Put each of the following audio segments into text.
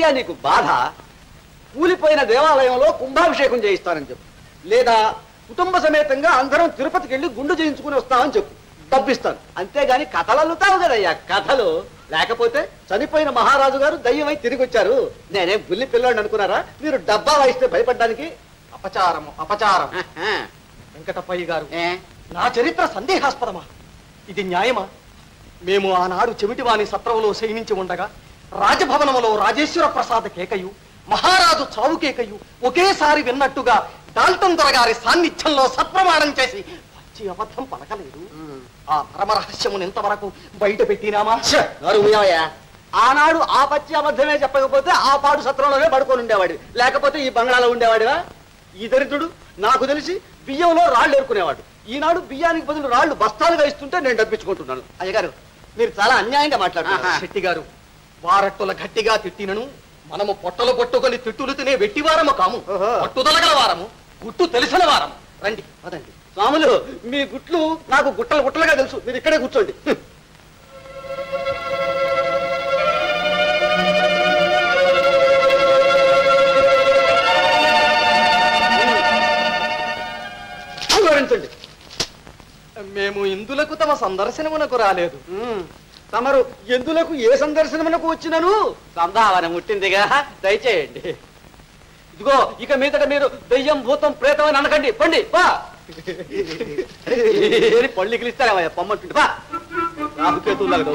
ఏమిటయ్యా నీకు బాధ? కూలిపోయిన దేవాలయంలో కుంభాభిషేకం చేయిస్తానని చెప్పు, లేదా కుటుంబ సమేతంగా అందరం తిరుపతికి వెళ్ళి గుండు చేయించుకుని వస్తామని చెప్పు, డబ్బిస్తాను. అంతేగాని కథలు అల్లుతావు కదయ్యా కథలు. లేకపోతే చనిపోయిన మహారాజు గారు దయ్యమై తిరిగి వచ్చారు, నేనేం బుల్లి పిల్లాడిని అనుకున్నారా? మీరు డబ్బా వాయిస్తే భయపడ్డానికి? అపచారము అపచారం. వెంకటప్పయ్య గారు, నా చరిత్ర సందేహాస్పదమా? ఇది న్యాయమా? మేము ఆనాడు చెమిటివాణి సత్రంలో శయనించి ఉండగా రాజభవనంలో రాజేశ్వర ప్రసాద్ కేకయు, మహారాజు చావు కేకయు ఒకేసారి విన్నట్టుగా డాల్టన్ దొరగారి సాన్నిధ్యంలో సత్ప్రమాణం చేసి పచ్చి అబద్ధం పలకలేదు. ఆ పరమ రహస్యమును ఎంతవరకు బయట పెట్టినామా? ఆనాడు ఆ పచ్చి అబద్ధమే చెప్పకపోతే ఆ పాడు సత్రంలోనే పడుకొని ఉండేవాడి, లేకపోతే ఈ బంగ్లాలో ఉండేవాడివా? ఈ దరిద్రుడు నాకు తెలిసి బియ్యంలో రాళ్ళు ఏరుకునేవాడు. ఈనాడు బియ్యానికి బదులు రాళ్ళు బస్తాలుగా ఇస్తుంటే నేను డబ్బించుకుంటున్నాను. అయ్యగారు, మీరు చాలా అన్యాయంగా మాట్లాడుతున్నారు. శెట్టి గారు, వారట్టుల గట్టిగా తిట్టినను మనము పొట్టలు పట్టుకొని తిట్టులు తినే వెట్టివారము కాము, పట్టుదలగల వారము, గుట్టు తెలిసిన వారము. రండి అదండి స్వాములు, మీ గుట్లు నాకు గుట్టలు గుట్టలుగా తెలుసు, మీరు ఇక్కడే కూర్చోండి. వివరించండి. మేము ఇందులకు తమ సందర్శనమునకు రాలేదు. తమరు ఎందులకు ఏ సందర్శనమునకు వచ్చినను? సంధావన ముట్టిందిగా, దయచేయండి. ఇదిగో, ఇక మీదట మీరు దెయ్యం భూతం ప్రేతం అని అనకండి. పండి పా. పళ్ళు గిలిస్తారేమయ్యా పొమ్మంటుంటే పా. రాహుకేతువులాగా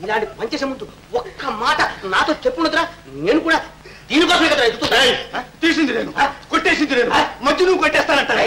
ఇలాంటి పంచసముద్రం ఒక్క మాట నాతో చెప్పునుద్రా, నేను కూడా దీనికోసమే కదా ఎదుగుతున్నా. తీసింది నేను, కొట్టేసింది నేను, మధ్య నువ్వు కొట్టేస్తానంటారా?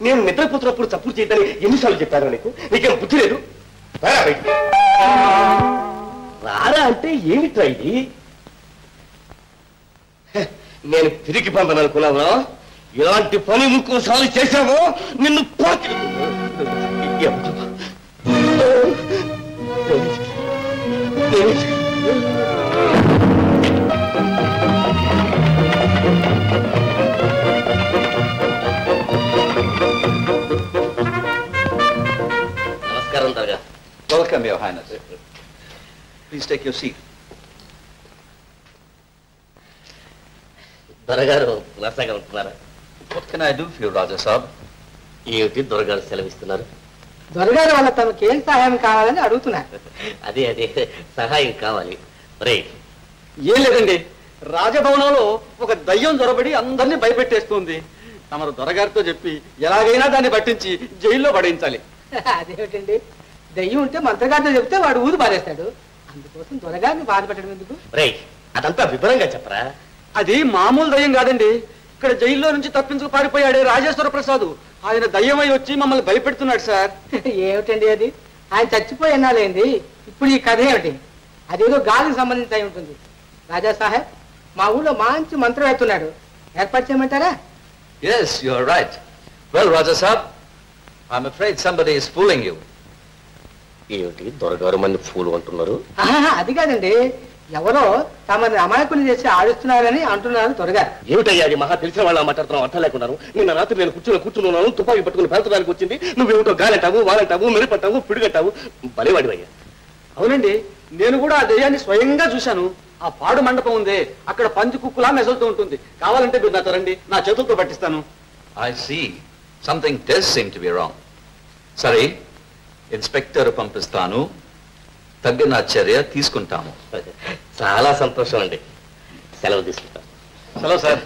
నేను నిద్రపోతున్నప్పుడు చప్పుడు చేయద్దని ఎన్నిసార్లు చెప్పాను నీకు? నీకేం బుద్ధి లేదు? రారా అంటే ఏమిట్రా ఇది? నేను తిరిగి పంపననుకున్నావా? ఇలాంటి పని ఇంకోసారి చేశావో నిన్ను నమస్కారం దర్గా. Welcome, Your Highness. Please take your seat. దొరగారు కులాసాగా ఉంటున్నారా? What can I do for you, Raja Saab? ఏమిటి దొరగారు సెలవిస్తున్నారు? దొరగారు వాళ్ళ తమకి ఏం సహాయం కావాలని అడుగుతున్నారు. అదే సహాయం కావాలి. రే ఏం లేదండి, రాజభవనంలో ఒక దయ్యం దొరబడి అందరినీ భయపెట్టేస్తుంది. తమరు దొరగారితో చెప్పి ఎలాగైనా దాన్ని పట్టించి జైల్లో పడేయించాలి. అదేమిటండి, దయ్యం ఉంటే మంత్రగారితో చెప్తే వాడు ఊరు బారేస్తాడు. అందుకోసం దొరగారిని బాధ పెట్టడం ఎందుకు? రే అదంతా వివరంగా చెప్పరా. అది మామూలు దయ్యం కాదండి. ఇక్కడ జైల్లో నుంచి తప్పించుకు పారిపోయాడే రాజేశ్వర ప్రసాద్, ఆయన దయ్యమై వచ్చి మమ్మల్ని భయపెడుతున్నాడు సార్. ఏమిటండి అది? ఆయన చచ్చిపోయి ఎన్నాలేంది, ఇప్పుడు ఈ కథ ఏమిటి? అదేదో గాలికి సంబంధించి అయి ఉంటుంది. రాజా సాహెబ్, మా ఊళ్ళో మంచి మంత్రం వేస్తున్నాడు, ఏర్పాటు చేయమంటారా? Yes, you are right. Well, Raja Saab, I'm afraid somebody is fooling you. ఏమిటి దొరగారు మంది ఫూలు అంటున్నారు? అది కాదండి, ఎవరో తమని అమాయకులు చేసి ఆడిస్తున్నారని అంటున్నారు దొరగారు. ఏమిటయ్యా అది? మహా తెలిసిన వాళ్ళ మాట్లాడుతున్నావు, అర్థం లేకున్నాను. నిన్న రాత్రి నేను కూర్చున్నాను, తుపాకీ పట్టుకుని పేల్చడానికి వచ్చింది. నువ్వేమిటో గాలంటావు, వాలంటావు, మెరుపంటావు, పిడుగంటావు. బలివాడివయ్యా. అవునండి, నేను కూడా ఆ దయ్యాన్ని స్వయంగా చూశాను. ఆ పాడు మండపం ఉంది, అక్కడ పంది కుక్కులా మెసలుతూ ఉంటుంది. కావాలంటే మీరు నాతో రండి, నా చేతులతో పట్టిస్తాను. I see. Something does seem to be wrong. Sorry, inspector పంపిస్తాను, తగిన చర్య తీసుకుంటాము. చాలా సంతోషం అండి. సెలవు తీసుకుంటాం. సెలవు సార్.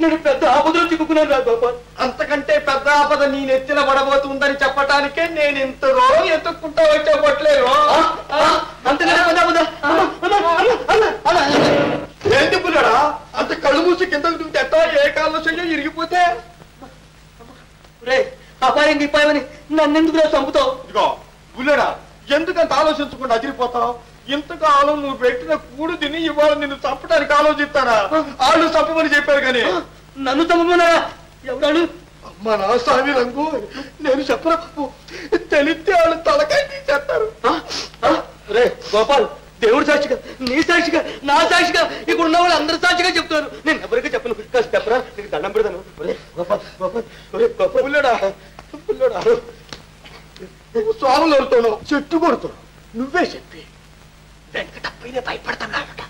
నేను పెద్ద ఆపదలో చిక్కుకున్నాను రా గోపాల్. అంతకంటే పెద్ద ఆపద నీ నెత్తిన పడబోతుందని చెప్పటానికే నేను ఇంతలో ఎత్తుక్కుంటా వచ్చేపట్లేదు. ఏంటి పుల్లడా, అంత కళ్ళు మూసి కిందకు దిగితే ఎట్టా? ఏ కాలంలో చెయ్యో ఇరిగిపోతే రే అపాయం గిపాయమని నన్నెందుకు రా చంపుతావు? ఇదిగో పుల్లడా, ఎందుకంత ఆలోచించకుండా అదిరిపోతావు? ఇంతకాలం నువ్వు పెట్టిన కూడు తిని ఇవాళ నిన్ను చంపడానికి ఆలోచిస్తారా? వాళ్ళు చంపమని చెప్పారు కానీ నన్ను చంపమన్నారా? ఎవరాడు? అమ్మా నా స్వామి రంగు, నేను చెప్పరా, తెలిస్తే వాళ్ళు తలకాయ తీసేస్తారు. రే గోపాల్, దేవుడు సాక్షిగా, నీ సాక్షిగా, నా సాక్షిగా, ఇక్కడ ఉన్న వాళ్ళు అందరు సాక్షిగా చెప్తారు. నేను ఎవరికి చెప్పను, కాస్త చెప్పరా, నీకు దండం పెడతాను. గోపాల్ గోపాల్ గోపాల్, పుల్లడా పుల్లడా, నువ్వు స్వాములు వెళ్తున్నావు, చెట్టు కొడుతున్నావు, నువ్వే చెప్పి వెంకటప్పైన భయపడతాన్నావట.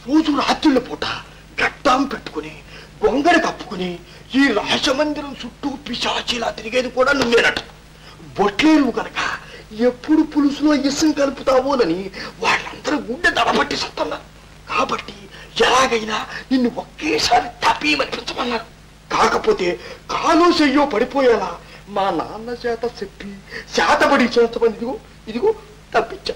రోజు రాత్రిళ్ళ పూట గడ్డం పెట్టుకుని గొంగడ కప్పుకుని ఈ రాజమందిరం చుట్టూ పిశాచిలా తిరిగేది కూడా నువ్వేనట. బొట్లేరు కనుక ఎప్పుడు పులుసులో ఇసం కలుపుతావోనని వాళ్ళందరూ గుండె దడబట్టి సత్తన్నారు. కాబట్టి ఎలాగైనా నిన్ను ఒకేసారి తప్పీమనిపించమన్నారు. కాకపోతే కాలో చెయ్యో పడిపోయేలా మా నాన్న చేత చెప్పి శాతబడి చేస్తామని ఇదిగో ఇదిగో తప్పించా.